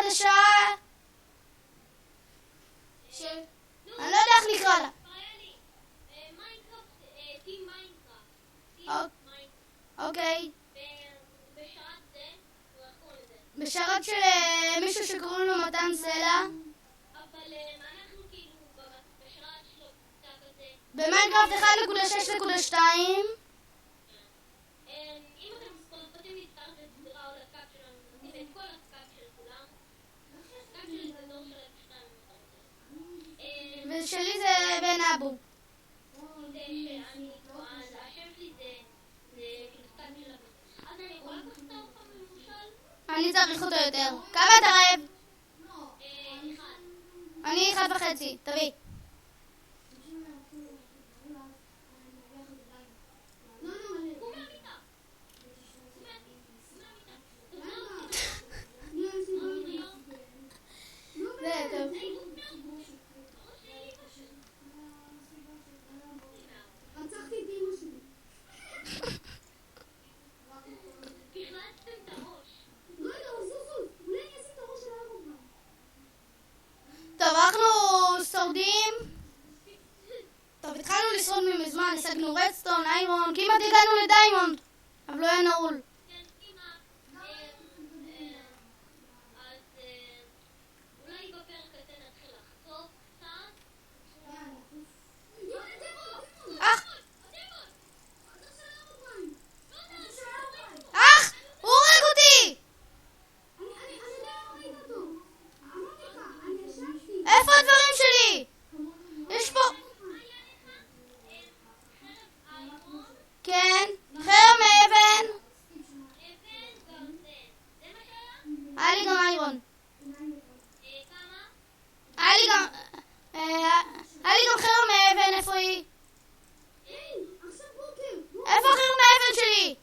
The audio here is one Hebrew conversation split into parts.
חדשה אני לא יודע איך לקרוא לה. אוקיי. בשרת של מישהו שקוראים לו מתן סלע. במיינקראפט 1.6.2. ושלי זה בן אבו. אני צריך אותו יותר. כמה אתה רעב? אני 1.5. תביא. טוב, אנחנו שורדים. טוב, התחלנו לשרוד ממזמן, השגנו רדסטון, איירון, כמעט הגענו לדיימונד, אבל לא היה נעול. הוא הורג אותי! איפה הדברים שלי? יש פה... כן, חרם מאבן. היה לי גם איירון. היה לי גם חרם מאבן, איפה היא? איפה חרם מאבן שלי?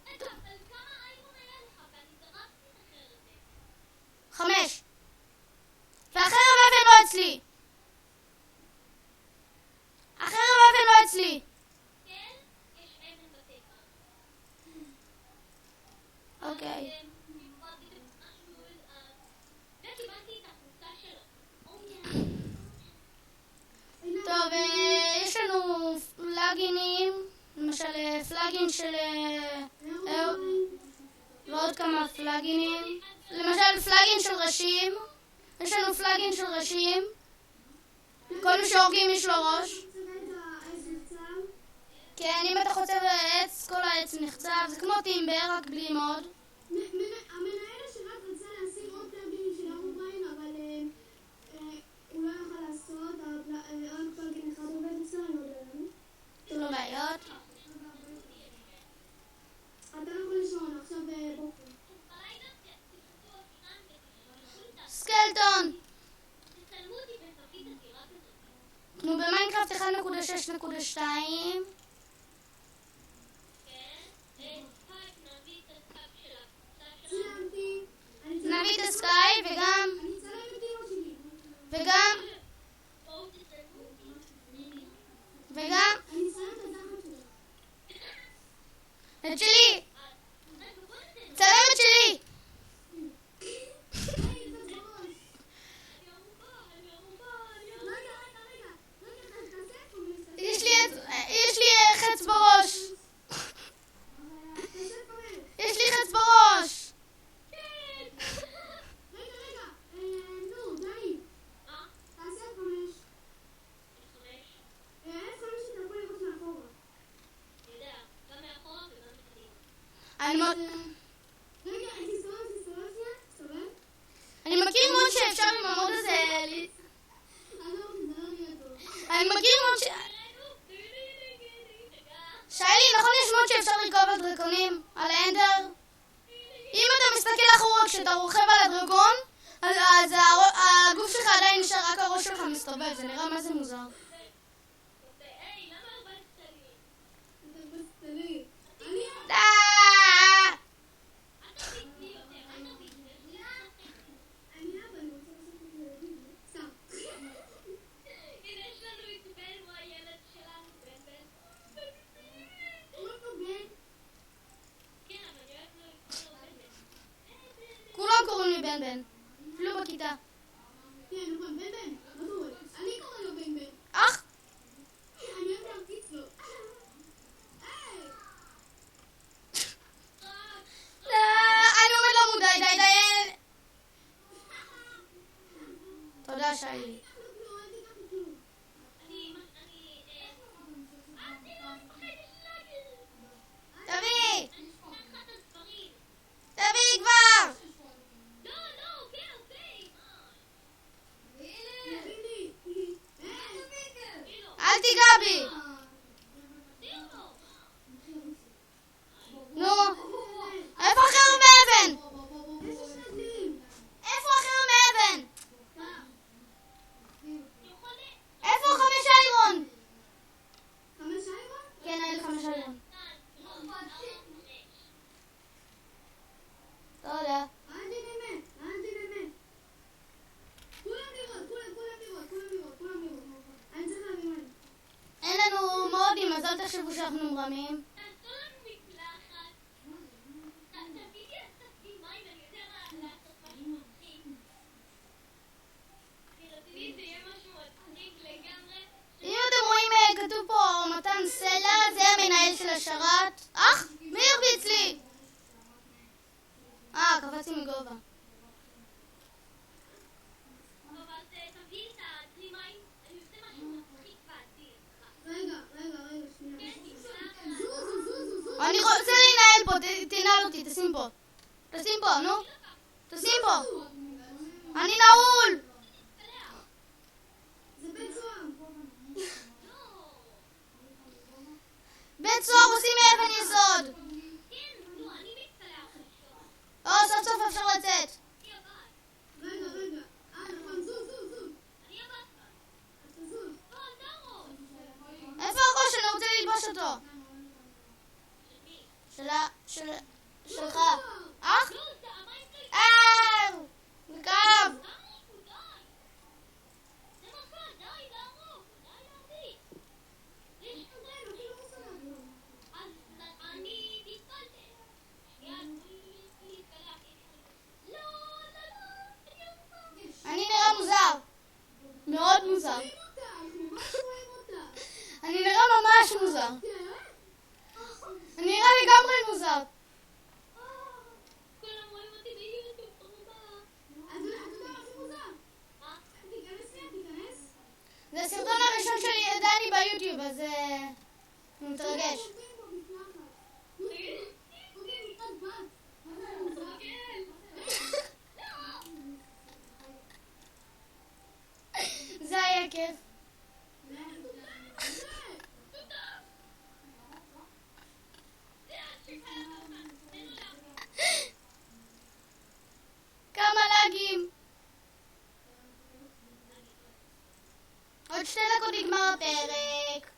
5. והחרם מאבן לא אצלי. החרם מאבן לא אצלי. אוקיי. טוב, יש לנו פלאגינים, למשל פלאגין של... ועוד כמה פלאגינים. למשל פלאגין של ראשים. יש לנו פלאגין של ראשים. כל מי שהורגים יש לו ראש. כן, אם אתה חוצב העץ, כל העץ נחצב. זה כמו טימבר, רק בלי מוד. המנהל השרת רצה להשיג עוד פלאגינים של ארוברין, אבל הוא לא יכול לעשות. רק פלאגין אחד עובד אצלנו, לא יודע. לא בעיות. אתה לא יכול לישון, עכשיו בוקר. סקלטון! נו, במיינקראפט 1.6.2. נביא את הסקאי וגם... וגם... את שלי! צלם את שלי! יש לי חץ בראש! יש לי חץ בראש! אני מכיר מוד שאפשר עם המוד הזה... אני מכיר מוד ש... שיילי, נכון יש מוד שאפשר לרכוב על דרקונים? על האנדר? אם אתה מסתכל אחורה כשאתה רוכב על הדרקון, אז הגוף שלך עדיין נשאר, רק הראש שלך מסתובב, זה נראה מה זה מוזר. כולם קוראים לי בן בן. טיפלו בכיתה. כן, נכון, בן בן, מה קורה? אני קורא לו בן בן. אח? אני אוהב להרקיץ לו. היי! אני עומד למות, די. תודה, שיילי. תביא כבר! אל תיגע בי! נו, איפה החרב מאבן? איפה החרב מאבן? איפה 5 איירון? 5 איירון? כן, היה לי 5 איירון. תודה. אל תדמת. כולם לראות. אני צריך להביא מים. אין לנו מודים, אז אל תחשבו שאנחנו מרמים. אם אתם רואים, כתוב פה מתן סלע, זה המנהל של השרת. אח, מי הרביץ לי? קפצתי מגובה. רגע, שנייה. זוז. אני רוצה להנהל פה, תנהל אותי, תשים פה, נו. תשים פה. אני נעול. זה בית סוהר. בית סוהר עושים מאבן יסוד. סוף סוף אפשר לצאת. רגע. נכון, זוז. אתה זוז. איפה הראש? אני רוצה ללבוש אותו. שלך. אח? נקב. אני נראה מוזר. מאוד מוזר. אני נראה ממש מוזר. אני נראה לגמרי מוזר. זה הסרטון הראשון שלי דני ביוטיוב, אז אני מתרגש. זה היה כיף. כמה לגים. עוד 2 דקות נגמר הפרק.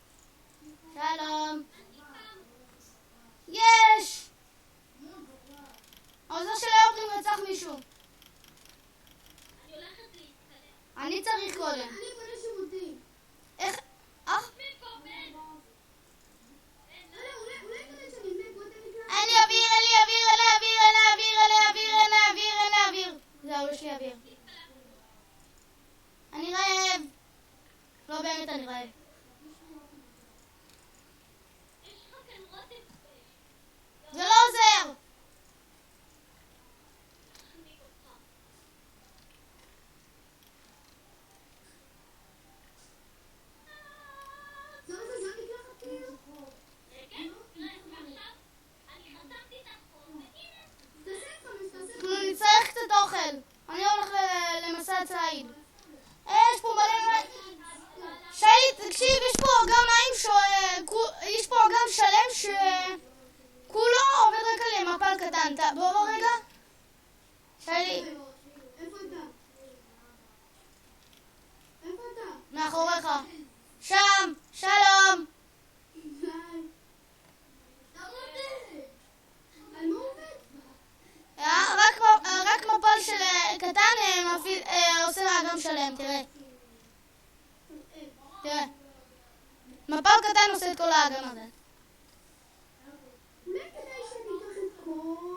שלום. יש! העוזר של האורחים רצח מישהו. אני צריך קודם. אני קונה שירותים. איך? אח? אולי קונה שאני בוא תגיד לה. אין לי אוויר, אין אוויר. זהו, יש לי אוויר. אני רעב. לא באמת אני רעב. זה לא עוזר. זה מקלחת כאילו? אנחנו נצטרך קצת אוכל. אני הולך למסע ציד. יש פה מלא... שיילי, תקשיב, יש פה גם יש פה גם שלם שכולו עובד רק על מפל קטן. בוא רגע. שיילי, איפה אתה? מאחוריך. שם, שלום. די. על מה עובד? רק מפל של קטן עושה גם שלם, תראה. מפל קטן עושה את כל האגם הזה. אולי כדאי שניקח את כל